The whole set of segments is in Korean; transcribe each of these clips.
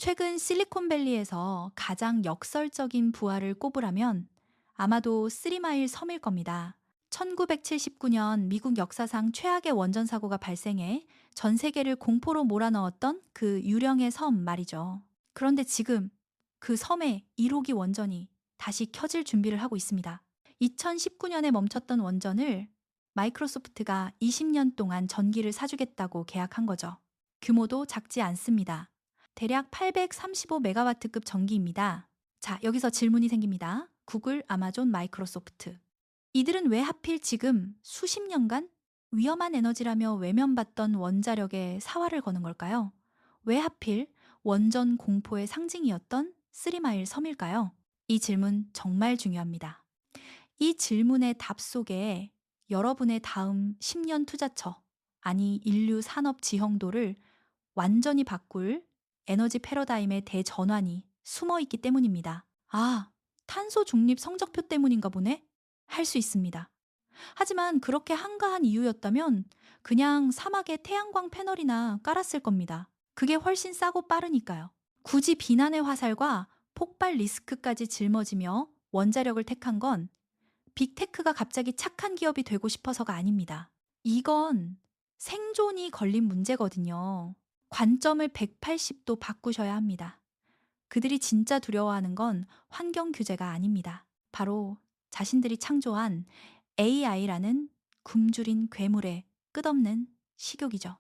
최근 실리콘밸리에서 가장 역설적인 부활을 꼽으라면 아마도 쓰리마일 섬일 겁니다. 1979년 미국 역사상 최악의 원전 사고가 발생해 전 세계를 공포로 몰아넣었던 그 유령의 섬 말이죠. 그런데 지금 그 섬에 1호기 원전이 다시 켜질 준비를 하고 있습니다. 2019년에 멈췄던 원전을 마이크로소프트가 20년 동안 전기를 사주겠다고 계약한 거죠. 규모도 작지 않습니다. 대략 835메가와트급 전기입니다. 자, 여기서 질문이 생깁니다. 구글, 아마존, 마이크로소프트. 이들은 왜 하필 지금 수십 년간 위험한 에너지라며 외면받던 원자력에 사활을 거는 걸까요? 왜 하필 원전 공포의 상징이었던 쓰리마일 섬일까요? 이 질문 정말 중요합니다. 이 질문의 답 속에 여러분의 다음 10년 투자처, 아니 인류 산업 지형도를 완전히 바꿀 에너지 패러다임의 대전환이 숨어 있기 때문입니다. 아, 탄소 중립 성적표 때문인가 보네? 할 수 있습니다. 하지만 그렇게 한가한 이유였다면 그냥 사막에 태양광 패널이나 깔았을 겁니다. 그게 훨씬 싸고 빠르니까요. 굳이 비난의 화살과 폭발 리스크까지 짊어지며 원자력을 택한 건 빅테크가 갑자기 착한 기업이 되고 싶어서가 아닙니다. 이건 생존이 걸린 문제거든요. 관점을 180도 바꾸셔야 합니다. 그들이 진짜 두려워하는 건 환경 규제가 아닙니다. 바로 자신들이 창조한 AI라는 굶주린 괴물의 끝없는 식욕이죠.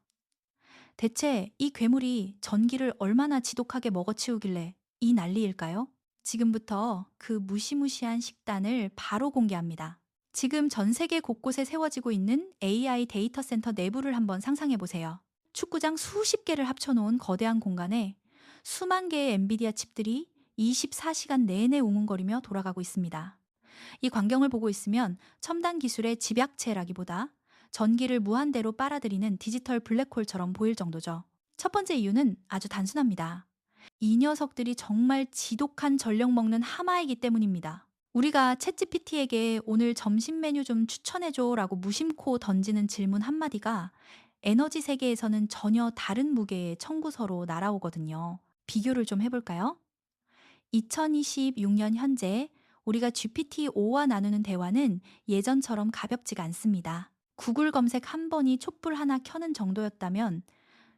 대체 이 괴물이 전기를 얼마나 지독하게 먹어치우길래 이 난리일까요? 지금부터 그 무시무시한 식단을 바로 공개합니다. 지금 전 세계 곳곳에 세워지고 있는 AI 데이터 센터 내부를 한번 상상해 보세요. 축구장 수십 개를 합쳐놓은 거대한 공간에 수만 개의 엔비디아 칩들이 24시간 내내 웅웅거리며 돌아가고 있습니다. 이 광경을 보고 있으면 첨단 기술의 집약체라기보다 전기를 무한대로 빨아들이는 디지털 블랙홀처럼 보일 정도죠. 첫 번째 이유는 아주 단순합니다. 이 녀석들이 정말 지독한 전력 먹는 하마이기 때문입니다. 우리가 챗GPT에게 오늘 점심 메뉴 좀 추천해줘 라고 무심코 던지는 질문 한마디가 에너지 세계에서는 전혀 다른 무게의 청구서로 날아오거든요. 비교를 좀 해볼까요? 2026년 현재 우리가 GPT-5와 나누는 대화는 예전처럼 가볍지가 않습니다. 구글 검색 한 번이 촛불 하나 켜는 정도였다면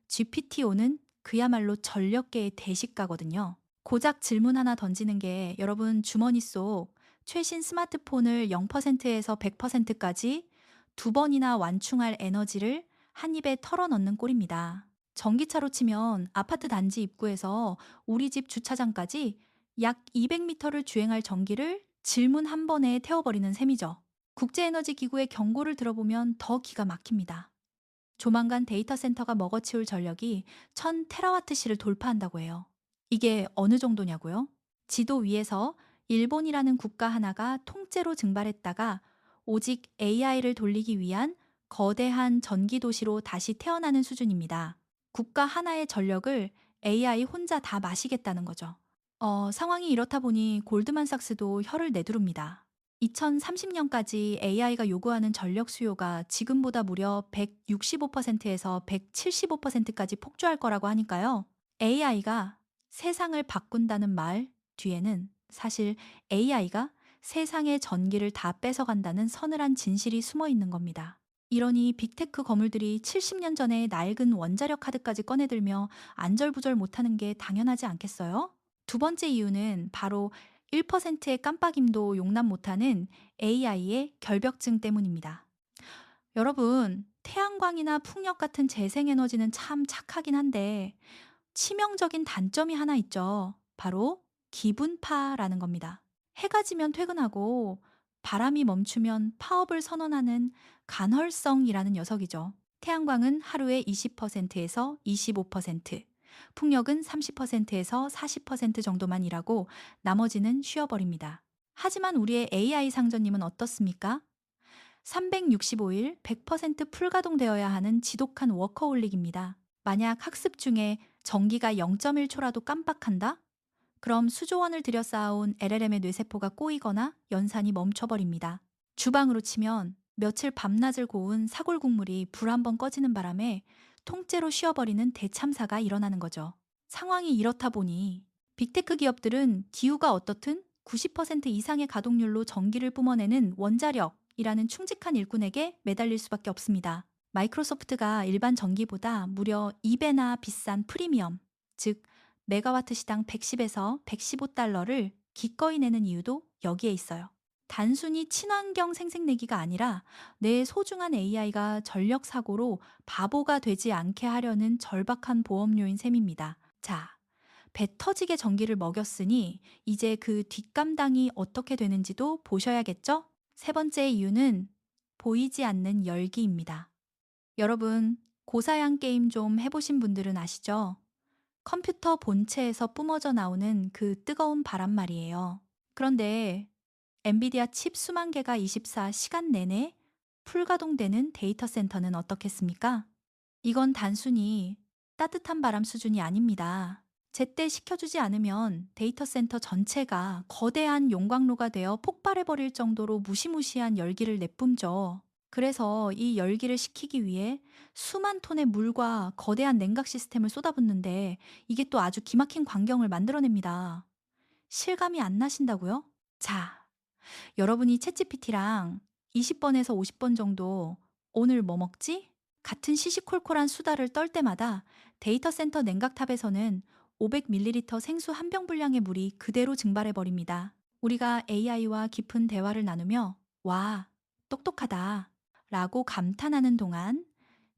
GPT-5는 그야말로 전력계의 대식가거든요. 고작 질문 하나 던지는 게 여러분 주머니 속 최신 스마트폰을 0%에서 100%까지 두 번이나 완충할 에너지를 한 입에 털어넣는 꼴입니다. 전기차로 치면 아파트 단지 입구에서 우리 집 주차장까지 약 200m를 주행할 전기를 질문 한 번에 태워버리는 셈이죠. 국제에너지기구의 경고를 들어보면 더 기가 막힙니다. 조만간 데이터 센터가 먹어치울 전력이 1000테라와트시를 돌파한다고 해요. 이게 어느 정도냐고요? 지도 위에서 일본이라는 국가 하나가 통째로 증발했다가 오직 AI를 돌리기 위한 거대한 전기 도시로 다시 태어나는 수준입니다. 국가 하나의 전력을 AI 혼자 다 마시겠다는 거죠. 상황이 이렇다 보니 골드만삭스도 혀를 내두릅니다. 2030년까지 AI가 요구하는 전력 수요가 지금보다 무려 165%에서 175%까지 폭주할 거라고 하니까요. AI가 세상을 바꾼다는 말 뒤에는 사실 AI가 세상의 전기를 다 뺏어간다는 서늘한 진실이 숨어 있는 겁니다. 이러니 빅테크 거물들이 70년 전에 낡은 원자력 카드까지 꺼내들며 안절부절 못하는 게 당연하지 않겠어요? 두 번째 이유는 바로 1%의 깜빡임도 용납 못하는 AI의 결벽증 때문입니다. 여러분, 태양광이나 풍력 같은 재생에너지는 참 착하긴 한데 치명적인 단점이 하나 있죠. 바로 기분파라는 겁니다. 해가 지면 퇴근하고 바람이 멈추면 파업을 선언하는 간헐성이라는 녀석이죠. 태양광은 하루에 20%에서 25%, 풍력은 30%에서 40% 정도만 일하고 나머지는 쉬어버립니다. 하지만 우리의 AI 상전님은 어떻습니까? 365일 100% 풀가동되어야 하는 지독한 워커홀릭입니다. 만약 학습 중에 전기가 0.1초라도 깜빡한다? 그럼 수조 원을 들여 쌓아온 LLM의 뇌세포가 꼬이거나 연산이 멈춰버립니다. 주방으로 치면 며칠 밤낮을 고운 사골 국물이 불 한 번 꺼지는 바람에 통째로 쉬어버리는 대참사가 일어나는 거죠. 상황이 이렇다 보니 빅테크 기업들은 기후가 어떻든 90% 이상의 가동률로 전기를 뿜어내는 원자력이라는 충직한 일꾼에게 매달릴 수밖에 없습니다. 마이크로소프트가 일반 전기보다 무려 2배나 비싼 프리미엄, 즉 메가와트 시당 110에서 115달러를 기꺼이 내는 이유도 여기에 있어요. 단순히 친환경 생색내기가 아니라 내 소중한 AI가 전력 사고로 바보가 되지 않게 하려는 절박한 보험료인 셈입니다. 자, 배 터지게 전기를 먹였으니 이제 그 뒷감당이 어떻게 되는지도 보셔야겠죠? 세 번째 이유는 보이지 않는 열기입니다. 여러분, 고사양 게임 좀 해보신 분들은 아시죠? 컴퓨터 본체에서 뿜어져 나오는 그 뜨거운 바람 말이에요. 그런데 엔비디아 칩 수만 개가 24시간 내내 풀가동되는 데이터 센터는 어떻겠습니까? 이건 단순히 따뜻한 바람 수준이 아닙니다. 제때 식혀주지 않으면 데이터 센터 전체가 거대한 용광로가 되어 폭발해버릴 정도로 무시무시한 열기를 내뿜죠. 그래서 이 열기를 식히기 위해 수만 톤의 물과 거대한 냉각 시스템을 쏟아붓는데 이게 또 아주 기막힌 광경을 만들어냅니다. 실감이 안 나신다고요? 자, 여러분이 챗GPT랑 20번에서 50번 정도 "오늘 뭐 먹지?" 같은 시시콜콜한 수다를 떨 때마다 데이터 센터 냉각탑에서는 500ml 생수 한 병 분량의 물이 그대로 증발해 버립니다. 우리가 AI와 깊은 대화를 나누며 "와, 똑똑하다" 라고 감탄하는 동안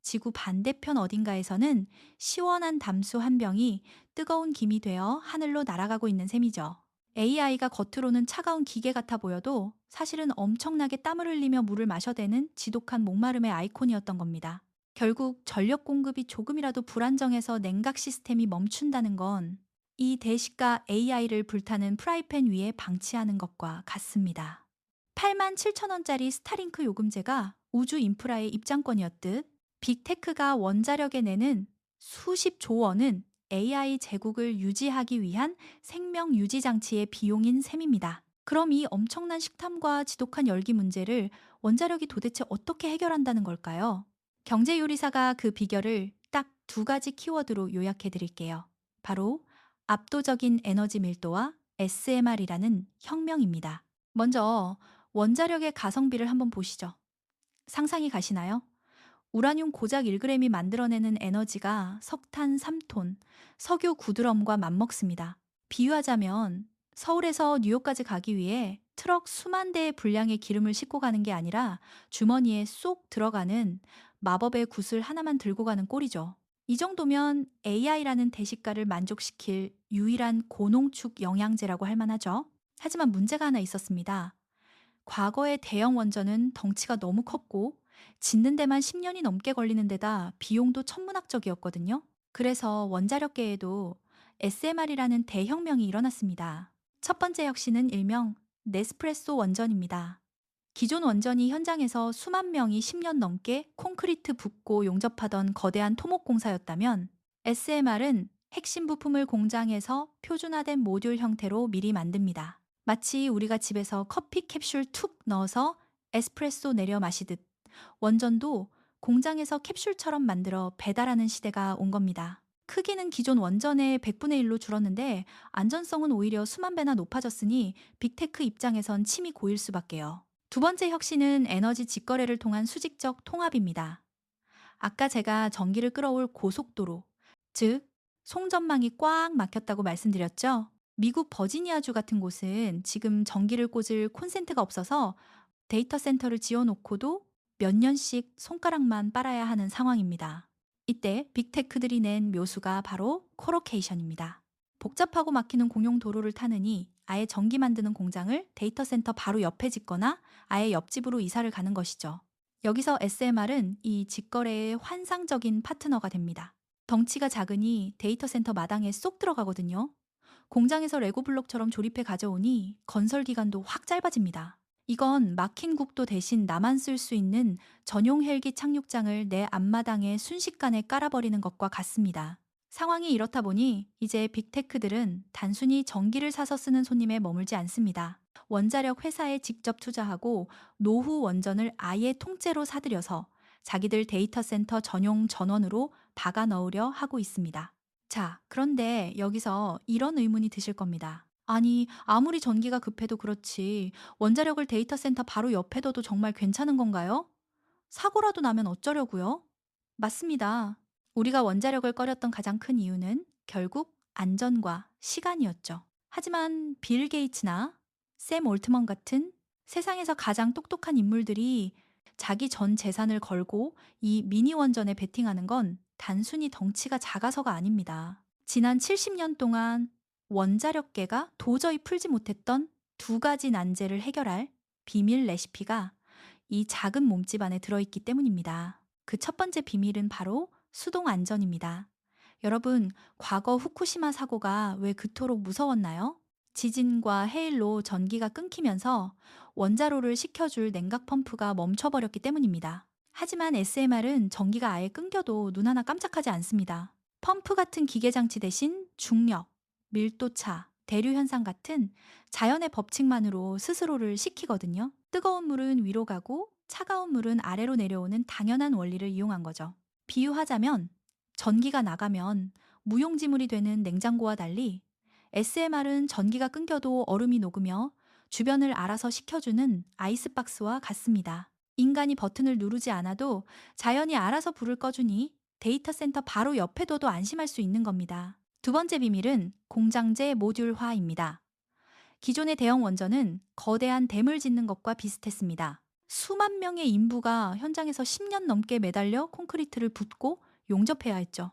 지구 반대편 어딘가에서는 시원한 담수 한 병이 뜨거운 김이 되어 하늘로 날아가고 있는 셈이죠. AI가 겉으로는 차가운 기계 같아 보여도 사실은 엄청나게 땀을 흘리며 물을 마셔대는 지독한 목마름의 아이콘이었던 겁니다. 결국 전력 공급이 조금이라도 불안정해서 냉각 시스템이 멈춘다는 건 이 대시가 AI를 불타는 프라이팬 위에 방치하는 것과 같습니다. 8만 7천 원짜리 스타링크 요금제가 우주 인프라의 입장권이었듯 빅테크가 원자력에 내는 수십조 원은 AI 제국을 유지하기 위한 생명 유지 장치의 비용인 셈입니다. 그럼 이 엄청난 식탐과 지독한 열기 문제를 원자력이 도대체 어떻게 해결한다는 걸까요? 경제 요리사가 그 비결을 딱 두 가지 키워드로 요약해 드릴게요. 바로 압도적인 에너지 밀도와 SMR이라는 혁명입니다. 먼저 원자력의 가성비를 한번 보시죠. 상상이 가시나요? 우라늄 고작 1g이 만들어내는 에너지가 석탄 3톤, 석유 9드럼과 맞먹습니다. 비유하자면 서울에서 뉴욕까지 가기 위해 트럭 수만 대의 분량의 기름을 싣고 가는 게 아니라 주머니에 쏙 들어가는 마법의 구슬 하나만 들고 가는 꼴이죠. 이 정도면 AI라는 대식가를 만족시킬 유일한 고농축 영양제라고 할 만하죠. 하지만 문제가 하나 있었습니다. 과거의 대형 원전은 덩치가 너무 컸고 짓는 데만 10년이 넘게 걸리는 데다 비용도 천문학적이었거든요. 그래서 원자력계에도 SMR이라는 대혁명이 일어났습니다. 첫 번째 혁신은 일명 네스프레소 원전입니다. 기존 원전이 현장에서 수만 명이 10년 넘게 콘크리트 붓고 용접하던 거대한 토목공사였다면 SMR은 핵심 부품을 공장에서 표준화된 모듈 형태로 미리 만듭니다. 마치 우리가 집에서 커피 캡슐 툭 넣어서 에스프레소 내려 마시듯 원전도 공장에서 캡슐처럼 만들어 배달하는 시대가 온 겁니다. 크기는 기존 원전의 100분의 1로 줄었는데 안전성은 오히려 수만 배나 높아졌으니 빅테크 입장에선 침이 고일 수밖에요. 두 번째 혁신은 에너지 직거래를 통한 수직적 통합입니다. 아까 제가 전기를 끌어올 고속도로, 즉, 송전망이 꽉 막혔다고 말씀드렸죠? 미국 버지니아주 같은 곳은 지금 전기를 꽂을 콘센트가 없어서 데이터 센터를 지어놓고도 몇 년씩 손가락만 빨아야 하는 상황입니다. 이때 빅테크들이 낸 묘수가 바로 코로케이션입니다. 복잡하고 막히는 공용 도로를 타느니 아예 전기 만드는 공장을 데이터 센터 바로 옆에 짓거나 아예 옆집으로 이사를 가는 것이죠. 여기서 SMR은 이 직거래의 환상적인 파트너가 됩니다. 덩치가 작으니 데이터 센터 마당에 쏙 들어가거든요. 공장에서 레고 블록처럼 조립해 가져오니 건설 기간도 확 짧아집니다. 이건 막힌 국도 대신 나만 쓸 수 있는 전용 헬기 착륙장을 내 앞마당에 순식간에 깔아버리는 것과 같습니다. 상황이 이렇다 보니 이제 빅테크들은 단순히 전기를 사서 쓰는 손님에 머물지 않습니다. 원자력 회사에 직접 투자하고 노후 원전을 아예 통째로 사들여서 자기들 데이터 센터 전용 전원으로 박아 넣으려 하고 있습니다. 자, 그런데 여기서 이런 의문이 드실 겁니다. 아니, 아무리 전기가 급해도 그렇지, 원자력을 데이터 센터 바로 옆에 둬도 정말 괜찮은 건가요? 사고라도 나면 어쩌려고요? 맞습니다. 우리가 원자력을 꺼렸던 가장 큰 이유는 결국 안전과 시간이었죠. 하지만 빌 게이츠나 샘 올트먼 같은 세상에서 가장 똑똑한 인물들이 자기 전 재산을 걸고 이 미니 원전에 베팅하는 건 단순히 덩치가 작아서가 아닙니다. 지난 70년 동안 원자력계가 도저히 풀지 못했던 두 가지 난제를 해결할 비밀 레시피가 이 작은 몸집 안에 들어있기 때문입니다. 그 첫 번째 비밀은 바로 수동 안전입니다. 여러분, 과거 후쿠시마 사고가 왜 그토록 무서웠나요? 지진과 해일로 전기가 끊기면서 원자로를 식혀줄 냉각 펌프가 멈춰버렸기 때문입니다. 하지만 SMR은 전기가 아예 끊겨도 눈 하나 깜짝하지 않습니다. 펌프 같은 기계 장치 대신 중력, 밀도차, 대류 현상 같은 자연의 법칙만으로 스스로를 식히거든요. 뜨거운 물은 위로 가고 차가운 물은 아래로 내려오는 당연한 원리를 이용한 거죠. 비유하자면 전기가 나가면 무용지물이 되는 냉장고와 달리 SMR은 전기가 끊겨도 얼음이 녹으며 주변을 알아서 식혀주는 아이스박스와 같습니다. 인간이 버튼을 누르지 않아도 자연이 알아서 불을 꺼주니 데이터 센터 바로 옆에 둬도 안심할 수 있는 겁니다. 두 번째 비밀은 공장제 모듈화입니다. 기존의 대형 원전은 거대한 댐을 짓는 것과 비슷했습니다. 수만 명의 인부가 현장에서 10년 넘게 매달려 콘크리트를 붓고 용접해야 했죠.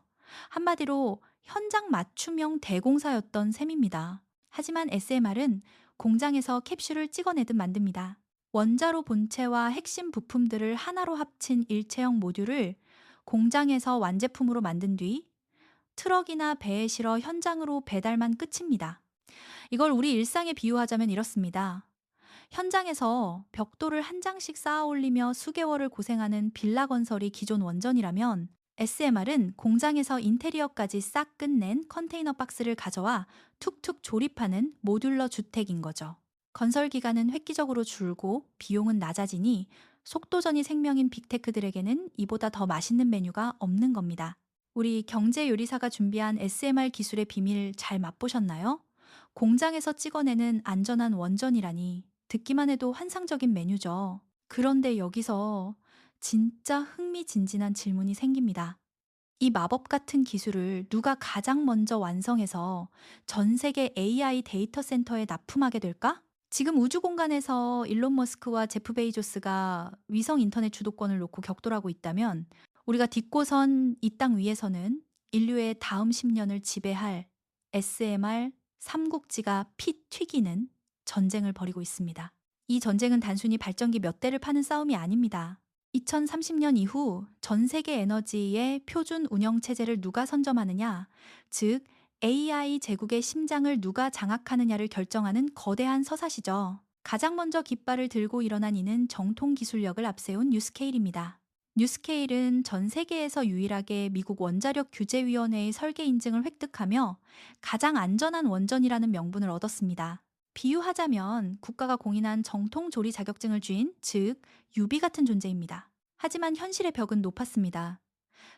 한마디로 현장 맞춤형 대공사였던 셈입니다. 하지만 SMR은 공장에서 캡슐을 찍어내듯 만듭니다. 원자로 본체와 핵심 부품들을 하나로 합친 일체형 모듈을 공장에서 완제품으로 만든 뒤 트럭이나 배에 실어 현장으로 배달만 끝입니다. 이걸 우리 일상에 비유하자면 이렇습니다. 현장에서 벽돌을 한 장씩 쌓아 올리며 수개월을 고생하는 빌라 건설이 기존 원전이라면 SMR은 공장에서 인테리어까지 싹 끝낸 컨테이너 박스를 가져와 툭툭 조립하는 모듈러 주택인 거죠. 건설 기간은 획기적으로 줄고 비용은 낮아지니 속도전이 생명인 빅테크들에게는 이보다 더 맛있는 메뉴가 없는 겁니다. 우리 경제 요리사가 준비한 SMR 기술의 비밀 잘 맛보셨나요? 공장에서 찍어내는 안전한 원전이라니 듣기만 해도 환상적인 메뉴죠. 그런데 여기서 진짜 흥미진진한 질문이 생깁니다. 이 마법 같은 기술을 누가 가장 먼저 완성해서 전 세계 AI 데이터 센터에 납품하게 될까? 지금 우주 공간에서 일론 머스크와 제프 베이조스가 위성 인터넷 주도권을 놓고 격돌하고 있다면 우리가 딛고선 이 땅 위에서는 인류의 다음 10년을 지배할 SMR 삼국지가 피 튀기는 전쟁을 벌이고 있습니다. 이 전쟁은 단순히 발전기 몇 대를 파는 싸움이 아닙니다. 2030년 이후 전 세계 에너지의 표준 운영 체제를 누가 선점하느냐, 즉 AI 제국의 심장을 누가 장악하느냐를 결정하는 거대한 서사시죠. 가장 먼저 깃발을 들고 일어난 이는 정통 기술력을 앞세운 뉴스케일입니다. 뉴스케일은 전 세계에서 유일하게 미국 원자력 규제위원회의 설계 인증을 획득하며 가장 안전한 원전이라는 명분을 얻었습니다. 비유하자면 국가가 공인한 정통 조리 자격증을 쥔, 즉 유비 같은 존재입니다. 하지만 현실의 벽은 높았습니다.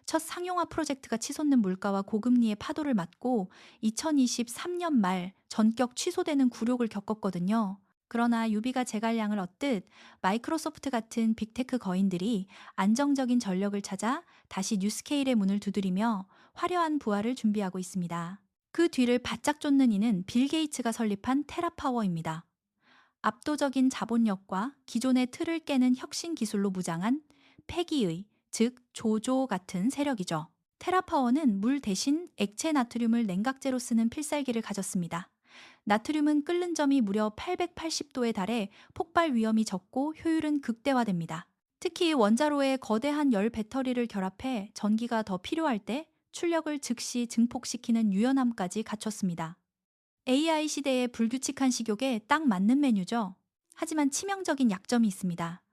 첫 상용화 프로젝트가 치솟는 물가와 고금리의 파도를 맞고 2023년 말 전격 취소되는 굴욕을 겪었거든요. 그러나 유비가 제갈량을 얻듯 마이크로소프트 같은 빅테크 거인들이 안정적인 전력을 찾아 다시 뉴스케일의 문을 두드리며 화려한 부활을 준비하고 있습니다. 그 뒤를 바짝 쫓는 이는 빌 게이츠가 설립한 테라파워입니다. 압도적인 자본력과 기존의 틀을 깨는 혁신 기술로 무장한 폐기의, 즉 조조 같은 세력이죠. 테라파워는 물 대신 액체 나트륨을 냉각제로 쓰는 필살기를 가졌습니다. 나트륨은 끓는 점이 무려 880도에 달해 폭발 위험이 적고 효율은 극대화됩니다. 특히 원자로에 거대한 열 배터리를 결합해 전기가 더 필요할 때 출력을 즉시 증폭시키는 유연함까지 갖췄습니다. AI 시대의 불규칙한 식욕에 딱 맞는 메뉴죠. 하지만 치명적인 약점이 있습니다.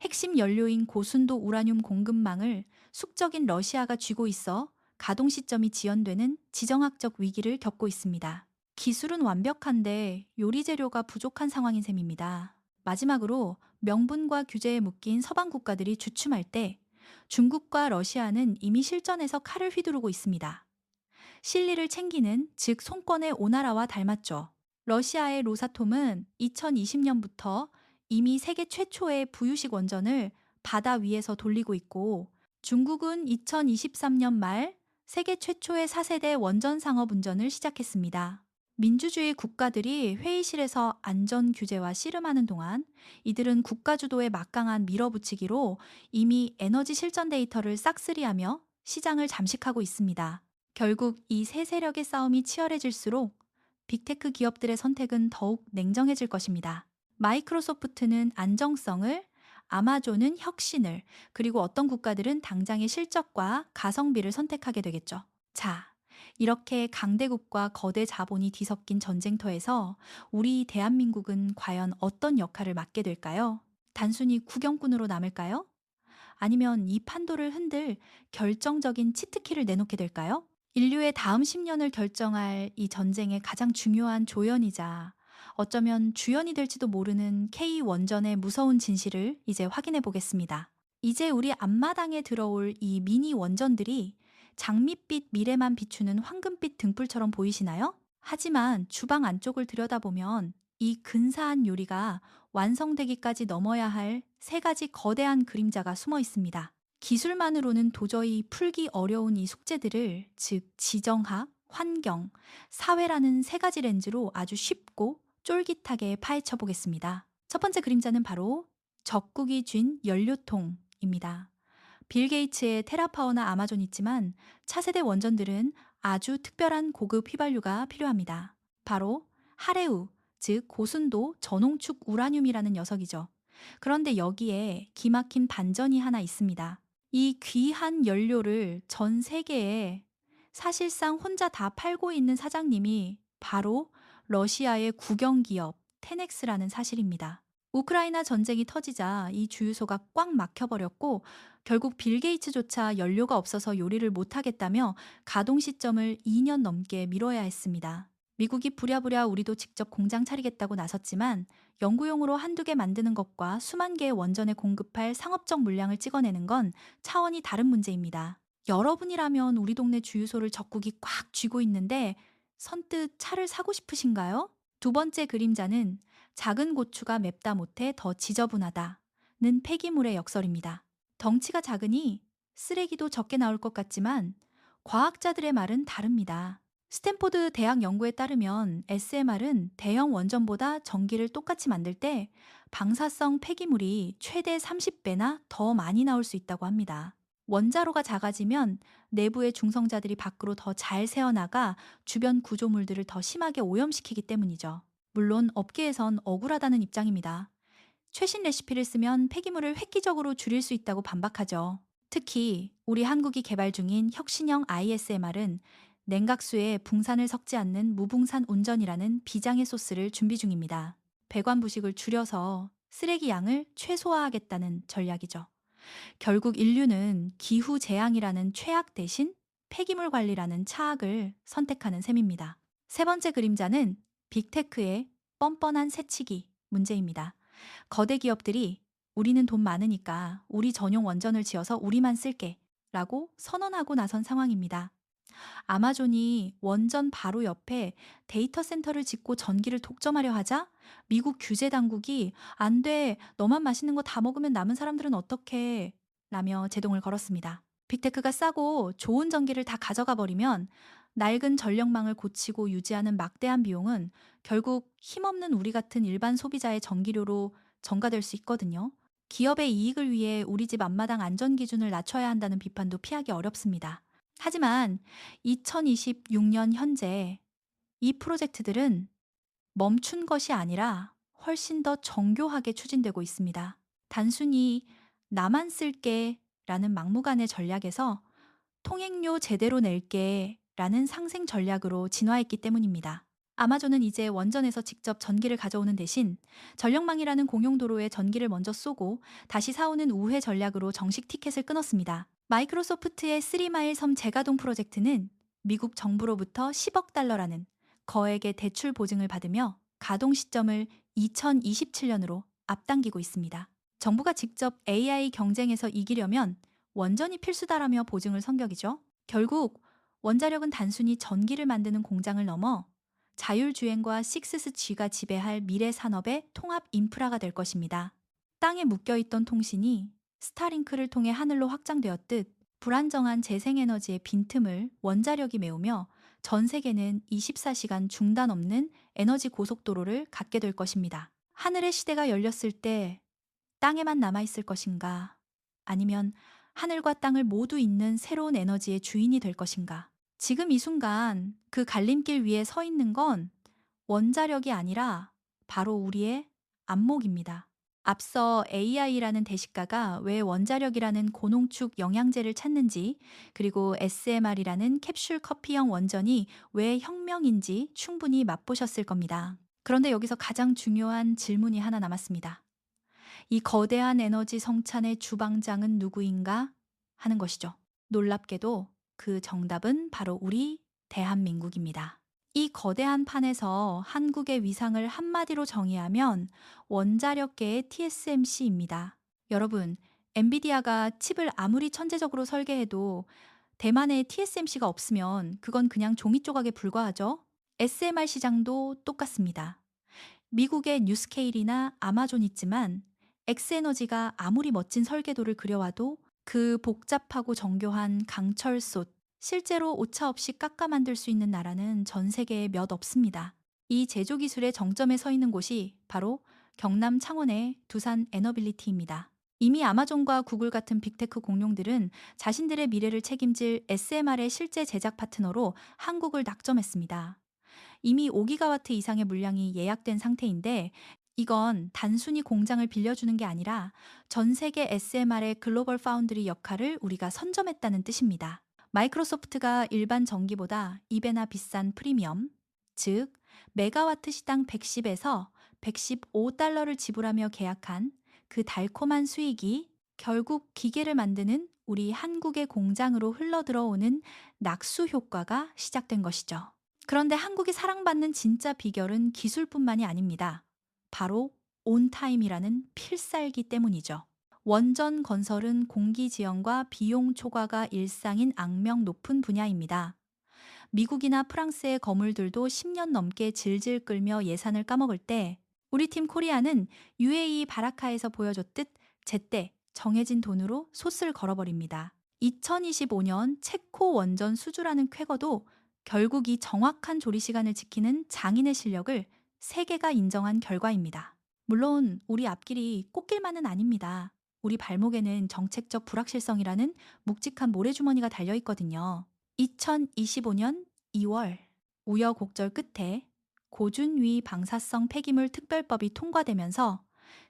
핵심 연료인 고순도 우라늄 공급망을 숙적인 러시아가 쥐고 있어 가동 시점이 지연되는 지정학적 위기를 겪고 있습니다. 기술은 완벽한데 요리 재료가 부족한 상황인 셈입니다. 마지막으로 명분과 규제에 묶인 서방 국가들이 주춤할 때 중국과 러시아는 이미 실전에서 칼을 휘두르고 있습니다. 실리를 챙기는, 즉 손권의 오나라와 닮았죠. 러시아의 로사톰은 2020년부터 이미 세계 최초의 부유식 원전을 바다 위에서 돌리고 있고, 중국은 2023년 말 세계 최초의 4세대 원전 상업 운전을 시작했습니다. 민주주의 국가들이 회의실에서 안전 규제와 씨름하는 동안 이들은 국가 주도의 막강한 밀어붙이기로 이미 에너지 실전 데이터를 싹쓸이하며 시장을 잠식하고 있습니다. 결국 이 세 세력의 싸움이 치열해질수록 빅테크 기업들의 선택은 더욱 냉정해질 것입니다. 마이크로소프트는 안정성을, 아마존은 혁신을, 그리고 어떤 국가들은 당장의 실적과 가성비를 선택하게 되겠죠. 자, 이렇게 강대국과 거대 자본이 뒤섞인 전쟁터에서 우리 대한민국은 과연 어떤 역할을 맡게 될까요? 단순히 구경꾼으로 남을까요? 아니면 이 판도를 흔들 결정적인 치트키를 내놓게 될까요? 인류의 다음 10년을 결정할 이 전쟁의 가장 중요한 조연이자 어쩌면 주연이 될지도 모르는 K 원전의 무서운 진실을 이제 확인해 보겠습니다. 이제 우리 앞마당에 들어올 이 미니 원전들이 장밋빛 미래만 비추는 황금빛 등불처럼 보이시나요? 하지만 주방 안쪽을 들여다보면 이 근사한 요리가 완성되기까지 넘어야 할 세 가지 거대한 그림자가 숨어 있습니다. 기술만으로는 도저히 풀기 어려운 이 숙제들을, 즉 지정학, 환경, 사회라는 세 가지 렌즈로 아주 쉽고 쫄깃하게 파헤쳐 보겠습니다. 첫 번째 그림자는 바로 적국이 쥔 연료통입니다. 빌 게이츠의 테라파워나 아마존 있지만 차세대 원전들은 아주 특별한 고급 휘발유가 필요합니다. 바로 하레우, 즉 고순도 전홍축 우라늄이라는 녀석이죠. 그런데 여기에 기막힌 반전이 하나 있습니다. 이 귀한 연료를 전 세계에 사실상 혼자 다 팔고 있는 사장님이 바로 러시아의 국영기업 테넥스라는 사실입니다. 우크라이나 전쟁이 터지자 이 주유소가 꽉 막혀버렸고, 결국 빌 게이츠조차 연료가 없어서 요리를 못하겠다며 가동 시점을 2년 넘게 미뤄야 했습니다. 미국이 부랴부랴 우리도 직접 공장 차리겠다고 나섰지만 연구용으로 한두 개 만드는 것과 수만 개의 원전에 공급할 상업적 물량을 찍어내는 건 차원이 다른 문제입니다. 여러분이라면 우리 동네 주유소를 적국이 꽉 쥐고 있는데 선뜻 차를 사고 싶으신가요? 두 번째 그림자는 작은 고추가 맵다 못해 더 지저분하다는 폐기물의 역설입니다. 덩치가 작으니 쓰레기도 적게 나올 것 같지만 과학자들의 말은 다릅니다. 스탠포드 대학 연구에 따르면 SMR은 대형 원전보다 전기를 똑같이 만들 때 방사성 폐기물이 최대 30배나 더 많이 나올 수 있다고 합니다. 원자로가 작아지면 내부의 중성자들이 밖으로 더 잘 새어나가 주변 구조물들을 더 심하게 오염시키기 때문이죠. 물론 업계에선 억울하다는 입장입니다. 최신 레시피를 쓰면 폐기물을 획기적으로 줄일 수 있다고 반박하죠. 특히 우리 한국이 개발 중인 혁신형 ISMR은 냉각수에 붕산을 섞지 않는 무붕산 운전이라는 비장의 소스를 준비 중입니다. 배관 부식을 줄여서 쓰레기 양을 최소화하겠다는 전략이죠. 결국 인류는 기후 재앙이라는 최악 대신 폐기물 관리라는 차악을 선택하는 셈입니다. 세 번째 그림자는 빅테크의 뻔뻔한 새치기 문제입니다. 거대 기업들이 우리는 돈 많으니까 우리 전용 원전을 지어서 우리만 쓸게 라고 선언하고 나선 상황입니다. 아마존이 원전 바로 옆에 데이터 센터를 짓고 전기를 독점하려 하자 미국 규제 당국이 안 돼, 너만 맛있는 거 다 먹으면 남은 사람들은 어떡해? 라며 제동을 걸었습니다. 빅테크가 싸고 좋은 전기를 다 가져가 버리면 낡은 전력망을 고치고 유지하는 막대한 비용은 결국 힘없는 우리 같은 일반 소비자의 전기료로 전가될 수 있거든요. 기업의 이익을 위해 우리 집 앞마당 안전 기준을 낮춰야 한다는 비판도 피하기 어렵습니다. 하지만 2026년 현재 이 프로젝트들은 멈춘 것이 아니라 훨씬 더 정교하게 추진되고 있습니다. 단순히 나만 쓸게 라는 막무가내 전략에서 통행료 제대로 낼게 라는 상생 전략으로 진화했기 때문입니다. 아마존은 이제 원전에서 직접 전기를 가져오는 대신 전력망이라는 공용도로에 전기를 먼저 쏘고 다시 사오는 우회 전략으로 정식 티켓을 끊었습니다. 마이크로소프트의 3마일 섬 재가동 프로젝트는 미국 정부로부터 10억 달러라는 거액의 대출 보증을 받으며 가동 시점을 2027년으로 앞당기고 있습니다. 정부가 직접 AI 경쟁에서 이기려면 원전이 필수다라며 보증을 선격이죠. 결국 원자력은 단순히 전기를 만드는 공장을 넘어 자율주행과 6G가 지배할 미래 산업의 통합 인프라가 될 것입니다. 땅에 묶여있던 통신이 스타링크를 통해 하늘로 확장되었듯 불안정한 재생에너지의 빈틈을 원자력이 메우며 전 세계는 24시간 중단 없는 에너지 고속도로를 갖게 될 것입니다. 하늘의 시대가 열렸을 때 땅에만 남아있을 것인가? 아니면 하늘과 땅을 모두 잇는 새로운 에너지의 주인이 될 것인가? 지금 이 순간 그 갈림길 위에 서 있는 건 원자력이 아니라 바로 우리의 안목입니다. 앞서 AI라는 대식가가 왜 원자력이라는 고농축 영양제를 찾는지, 그리고 SMR이라는 캡슐 커피형 원전이 왜 혁명인지 충분히 맛보셨을 겁니다. 그런데 여기서 가장 중요한 질문이 하나 남았습니다. 이 거대한 에너지 성찬의 주방장은 누구인가 하는 것이죠. 놀랍게도 그 정답은 바로 우리 대한민국입니다. 이 거대한 판에서 한국의 위상을 한마디로 정의하면 원자력계의 TSMC입니다. 여러분, 엔비디아가 칩을 아무리 천재적으로 설계해도 대만에 TSMC가 없으면 그건 그냥 종이 조각에 불과하죠. SMR 시장도 똑같습니다. 미국의 뉴스케일이나 아마존 있지만 엑스에너지가 아무리 멋진 설계도를 그려와도 그 복잡하고 정교한 강철솥, 실제로 오차 없이 깎아 만들 수 있는 나라는 전 세계에 몇 없습니다. 이 제조 기술의 정점에 서 있는 곳이 바로 경남 창원의 두산 에너빌리티입니다. 이미 아마존과 구글 같은 빅테크 공룡들은 자신들의 미래를 책임질 SMR의 실제 제작 파트너로 한국을 낙점했습니다. 이미 5기가와트 이상의 물량이 예약된 상태인데, 이건 단순히 공장을 빌려주는 게 아니라 전 세계 SMR의 글로벌 파운드리 역할을 우리가 선점했다는 뜻입니다. 마이크로소프트가 일반 전기보다 2배나 비싼 프리미엄, 즉 메가와트 시당 110에서 115달러를 지불하며 계약한 그 달콤한 수익이 결국 기계를 만드는 우리 한국의 공장으로 흘러들어오는 낙수 효과가 시작된 것이죠. 그런데 한국이 사랑받는 진짜 비결은 기술뿐만이 아닙니다. 바로 온타임이라는 필살기 때문이죠. 원전 건설은 공기 지연과 비용 초과가 일상인 악명 높은 분야입니다. 미국이나 프랑스의 거물들도 10년 넘게 질질 끌며 예산을 까먹을 때 우리 팀 코리아는 UAE 바라카에서 보여줬듯 제때 정해진 돈으로 솥을 걸어버립니다. 2025년 체코 원전 수주라는 쾌거도 결국 이 정확한 조리 시간을 지키는 장인의 실력을 세계가 인정한 결과입니다. 물론 우리 앞길이 꽃길만은 아닙니다. 우리 발목에는 정책적 불확실성이라는 묵직한 모래주머니가 달려 있거든요. 2025년 2월 우여곡절 끝에 고준위 방사성 폐기물 특별법이 통과되면서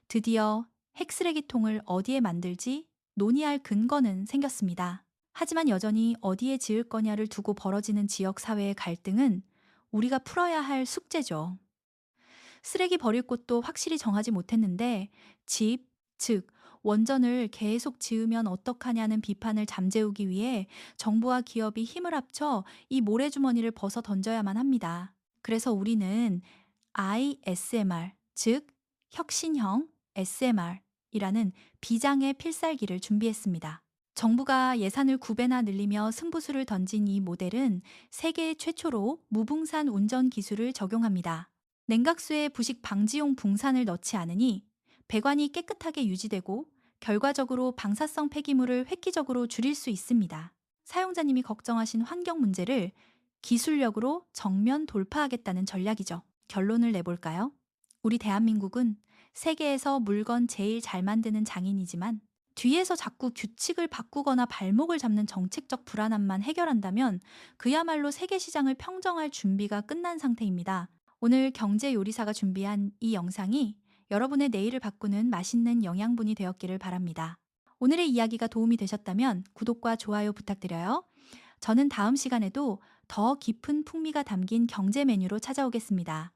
드디어 핵쓰레기통을 어디에 만들지 논의할 근거는 생겼습니다. 하지만 여전히 어디에 지을 거냐를 두고 벌어지는 지역 사회의 갈등은 우리가 풀어야 할 숙제죠. 쓰레기 버릴 곳도 확실히 정하지 못했는데 집, 즉 원전을 계속 지으면 어떡하냐는 비판을 잠재우기 위해 정부와 기업이 힘을 합쳐 이 모래주머니를 벗어 던져야만 합니다. 그래서 우리는 ISMR, 즉 혁신형 SMR이라는 비장의 필살기를 준비했습니다. 정부가 예산을 9배나 늘리며 승부수를 던진 이 모델은 세계 최초로 무붕산 운전 기술을 적용합니다. 냉각수에 부식 방지용 붕산을 넣지 않으니 배관이 깨끗하게 유지되고 결과적으로 방사성 폐기물을 획기적으로 줄일 수 있습니다. 사용자님이 걱정하신 환경 문제를 기술력으로 정면 돌파하겠다는 전략이죠. 결론을 내볼까요? 우리 대한민국은 세계에서 물건 제일 잘 만드는 장인이지만 뒤에서 자꾸 규칙을 바꾸거나 발목을 잡는 정책적 불안함만 해결한다면 그야말로 세계 시장을 평정할 준비가 끝난 상태입니다. 오늘 경제 요리사가 준비한 이 영상이 여러분의 내일을 바꾸는 맛있는 영양분이 되었기를 바랍니다. 오늘의 이야기가 도움이 되셨다면 구독과 좋아요 부탁드려요. 저는 다음 시간에도 더 깊은 풍미가 담긴 경제 메뉴로 찾아오겠습니다.